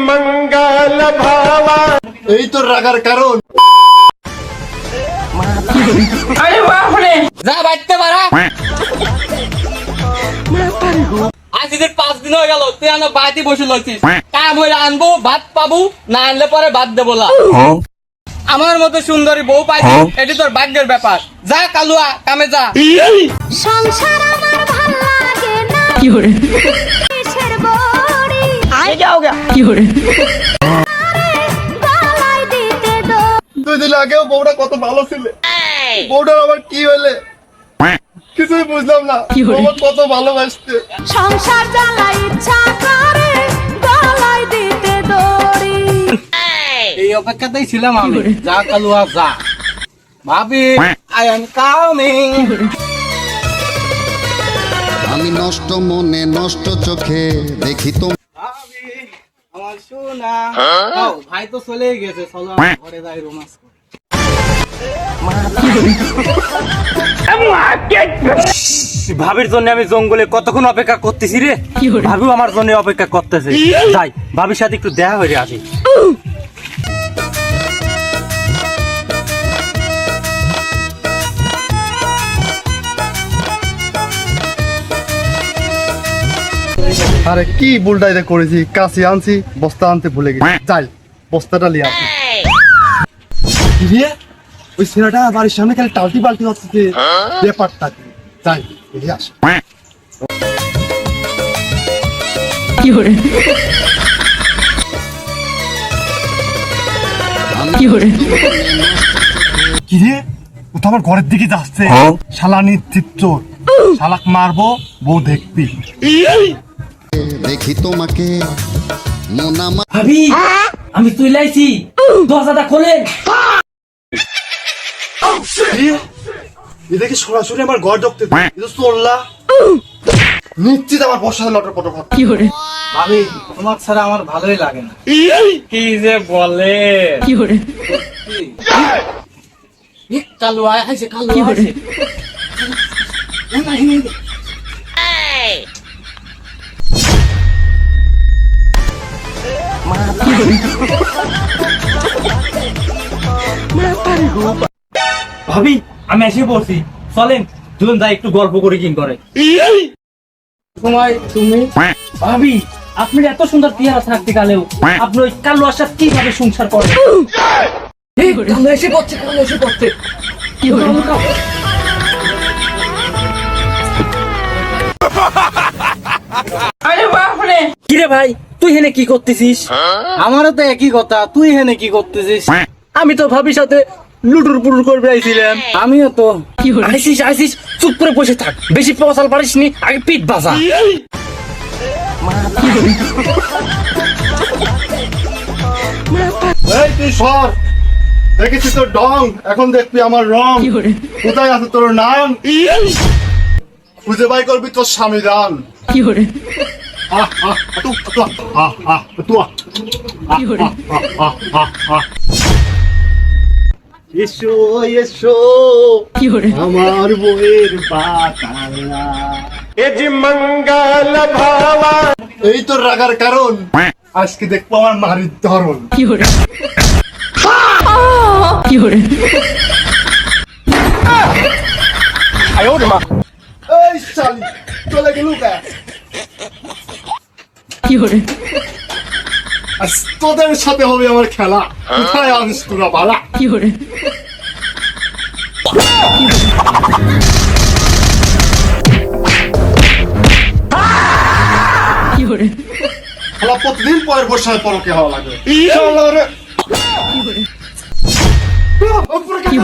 मंगल भावा এই তো রাগার কারণ। আরে বাপরে যা বাইতে পারা আজ ঈদের 5 দিন হয়ে গেল তুই আনো বাড়িতে বসে লইছিস কাম হইলে আনবো ভাত পাবো না আনলে পরে ভাত দেবো না আমার মতো সুন্দরী বউ পাইছি এটি তোর ভাগ্যের ব্যাপার যা কালুয়া কামে যা সংসার আমার ভাল লাগে না কি হরে কিসের বড়ি আই যাওগা কি হরে গলায় দিতে দো 2 দিন আগেও বউটা কত ভালো ছিল, বউটার আবার কি হইলে কিছুই বুঝলাম না। আমার কত ভালোবাসতে সংসার জ্বালা ইচ্ছা করে গলায় দিতে দড়ি এই অপেক্ষাতেই ছিলাম আমি যা কালুয়া যা ভাবি আই এম কামিং আমি নষ্ট মনে নষ্ট চোখে দেখি তো ভাবি আমার সোনা ও ভাই তো চলেই গেছে চলো ঘরে যাই রোমান্স করি ভাবির জন্য আমি জঙ্গলে কতক্ষণ অপেক্ষা করতেছি রে ভাবিও আমার জন্য অপেক্ষা করতেছে যাই ভাবির সাথে একটু দেখা হয়ে আসি আরে কি বুলটাইতে করেছি, কাশি আনছি বস্তা আনতে ভুলে গেছি। যাই বস্তাটা নিয়ে আসি। ওই ছেলেটা বাড়ির সামনে খালি টালটি পাল্টি হচ্ছে, ব্যাপারটা কি? যাই নিয়ে আসি। কি রে ও তো আমার ঘরের দিকে যাচ্ছে, শালা নিশ্চিত চোর, শালাক মারবো বউ দেখবি। দেখি তোমাকে মন আমার ভাবি আমি চলে আইছি দরজাটা খোলেন এদিকে সরাসরি আমার ঘর ঢুকতে চললা নিশ্চিত আমার বর্ষা লটর পটর কি করে। ভাবি তোমার ছাড়া আমার ভালোই লাগে না কি যে বলে কি করে কালু আইছে কালু আইছে ভাবি আমি এসে পড়ছি চলেন দুজন যাই একটু গল্প করে কিন করে সময় তুমি ভাবি আপনি এত সুন্দর চেহারা থাকতে গেলেও আপনি ওই কালো আশা কিভাবে সংসার করেন কালো এসে পড়ছে কি হলো আরে বাপরে কিরে ভাই তুই হেনে কি করতেছিস আমারও তো একই কথা তুই হেনে কি করতেছিস আমি তো ভাবির সাথে লুটুর পুটুর করবে আইছিলাম আমিও তো আইসিস চুপ করে বসে থাক বেশি পচাল পারিস নি আগে পিঠ বাজা এই তুই সর, দেখেছি তোর ডং, এখন দেখবি আমার রং। কোথায় আছে তোর নাম, খুঁজে বাই করবি তোর স্বামী দান। কি করে এসো এসো আমার বউয়ের বাতালা এ যে মঙ্গল ভাবা এই তো রাগার কারণ। আজকে দেখবো আমার মারির ধরন। কি করে এই শালি চলে গেলু কা কি করে আজ তোদের সাথে হবে আমার খেলা। কোথায় আনিস তোরা বালা কি করে খেলা প্রতিদিন পরের বর্ষায় পরকে হওয়া লাগে। কি